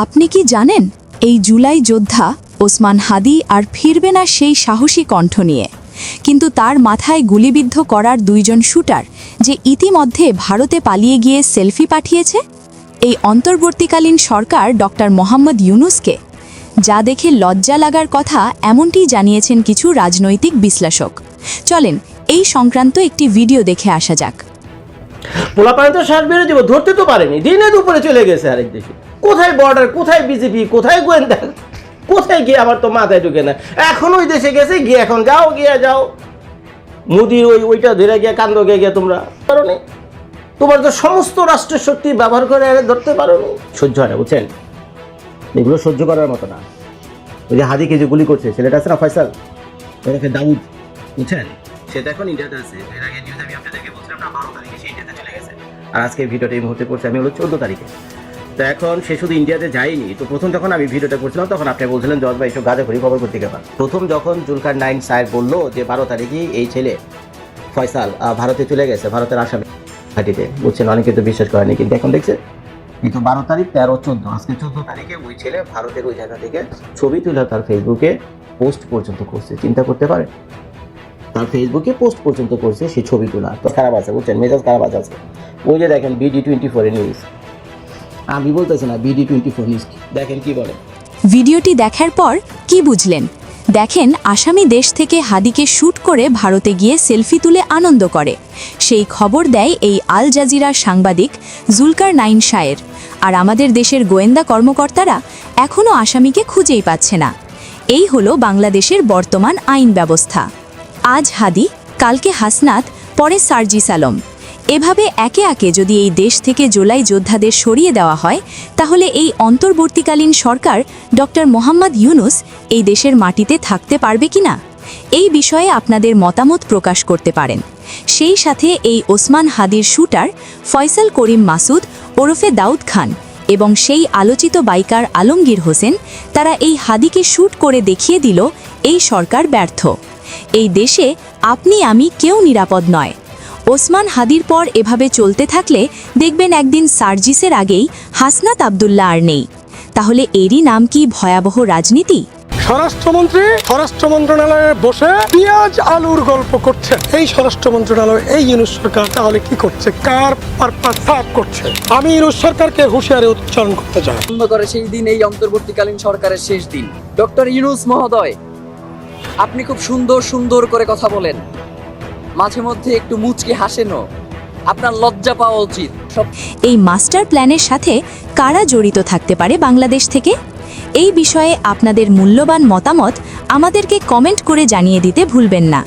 আপনি কি জানেন এই জুলাই যোদ্ধা ওসমান হাদি আর ফিরবে না সেই সাহসী কণ্ঠ নিয়ে, কিন্তু তার মাথায় গুলিবিদ্ধ করার দুইজন শুটার যে ইতিমধ্যে ভারতে পালিয়ে গিয়ে সেলফি পাঠিয়েছে। এই অন্তর্বর্তীকালীন সরকার ডক্টর মোহাম্মদ ইউনুসকে, যা দেখে লজ্জা লাগার কথা এমনটি জানিয়েছেন কিছু রাজনৈতিক বিশ্লেষক। চলেন এই সংক্রান্ত একটি ভিডিও দেখে আসা যাক। পোলাপান তো শ্বাস বেরো দিব, ধরতে তো পারেনি, দিনে দুপুরে চলে গেছে আরেক দেশে। কোথায় বর্ডার, কোথায় বিজেপি, কোথায় গোয়েন্দা, কোথায় গিয়ে আমার তো মাথায় ঢুকে না। এখন ওই দেশে গেছে, গিয়ে এখন গিয়ে যাও মোদির ওইটা ধরে গিয়ে কান্দ গিয়ে তোমরা পারো নি। তোমার তো সমস্ত রাষ্ট্রের শক্তি ব্যবহার করে ধরতে পারো নি। সহ্য হয় না, বুঝছেন? এগুলো সহ্য করার মতো না। ওই যে হাদিকে যে গুলি করছে ছেলেটা আছে না, ফয়সাল ওরফে দাউদ, বুঝছেন? সেটা এখন ইন্ডিয়াতে আছে। এর আগে নিউজ আমি আপনাদেরকে বলছিলাম না, 12 তারিখে সে ইন্ডিয়াতে চলে গেছে। আর আজকে ভিডিওটা এই মুহূর্তে করছি আমি হলো 14 তারিখে। তো এখন সে শুধু ইন্ডিয়াতে যায়নি। তো প্রথম যখন আমি ভিডিওটা করছিলাম তখন আপনি বলছিলেন জজ ভাই এসব গাঁজাখড়ি খবর করতে গেলাম। প্রথম যখন জুলকার নাইন স্যার বললো যে 12 তারিখে এই ছেলে ফয়সাল ভারতে চলে গেছে, ভারতের আসামে ঘাটিতে, বুঝছেন? অনেকে তো বিশ্বাস করেনি, কিন্তু এখন দেখছে এই তো 12 তারিখ, 13, 14, আজকে 14 তারিখে ওই ছেলে ভারতের ওই জায়গা থেকে ছবি তুলে তার ফেসবুকে পোস্ট পর্যন্ত করছে। চিন্তা করতে পারে, তার ফেসবুকে পোস্ট পর্যন্ত করছে সে ছবি তোলা। তো খারাপ আছে, বুঝছেন? মেজাজ খারাপ আছে। ওই যে দেখেন BD24 নিউজ, আমি বলতেছি না, BD24 নিউজ দেখেন কি বলে। ভিডিওটি দেখার পর কি বুঝলেন? দেখেন, আসামি দেশ থেকে হাদিকে শ্যুট করে ভারতে গিয়ে সেলফি তুলে আনন্দ করে। সেই খবর দেয় এই আল জাজিরার সাংবাদিক জুলকার নাইন শায়ের। আর আমাদের দেশের গোয়েন্দা কর্মকর্তারা এখনও আসামিকে খুঁজেই পাচ্ছে না। এই হলো বাংলাদেশের বর্তমান আইন ব্যবস্থা। আজ হাদি, কালকে হাসনাত, পরে সার্জিস আলম। এভাবে একে একে যদি এই দেশ থেকে জুলাই যোদ্ধাদের সরিয়ে দেওয়া হয়, তাহলে এই অন্তর্বর্তীকালীন সরকার ডক্টর মোহাম্মদ ইউনুস এই দেশের মাটিতে থাকতে পারবে কিনা, এই বিষয়ে আপনাদের মতামত প্রকাশ করতে পারেন। সেই সাথে এই ওসমান হাদির শুটার ফয়সাল করিম মাসুদ ওরফে দাউদ খান এবং সেই আলোচিত বাইকার আলমগীর হোসেন, তারা এই হাদিকে শ্যুট করে দেখিয়ে দিল এই সরকার ব্যর্থ। এই দেশে আপনি আমি কেউ নিরাপদ নয়। ওসমান হাদির পর এভাবে চলতে থাকলে দেখবেন একদিন সার্জিসের আগেই হাসনাত আবদুল্লাহ আর নেই। তাহলে এরই নাম কি ভয়াবহ রাজনীতি? স্বরাষ্ট্রমন্ত্রী স্বরাষ্ট্র মন্ত্রণালয়ে বসে পেঁয়াজ আলুর গল্প করছে। এই স্বরাষ্ট্র মন্ত্রণালয়, এই ইউনুস সরকার তাহলে কি করছে? কার পারপাস সাফ করছে? আমি ইউনুস সরকারকে হুঁশিয়ারি উচ্চারণ করতে চাই। বন্ধ করে সেই দিন এই অন্তর্বর্তীকালীন সরকারের শেষ দিন। ডক্টর ইউনুস মহোদয়, আপনি খুব সুন্দর সুন্দর করে কথা বলেন, মাঝে মধ্যে একটু মুচকি হাসেনও, আপনার লজ্জা পাওয়া উচিত। এই মাস্টার প্ল্যানের সাথে কারা জড়িত থাকতে পারে বাংলাদেশ থেকে? এই বিষয়ে আপনাদের মূল্যবান মতামত আমাদেরকে কমেন্ট করে জানিয়ে দিতে ভুলবেন না।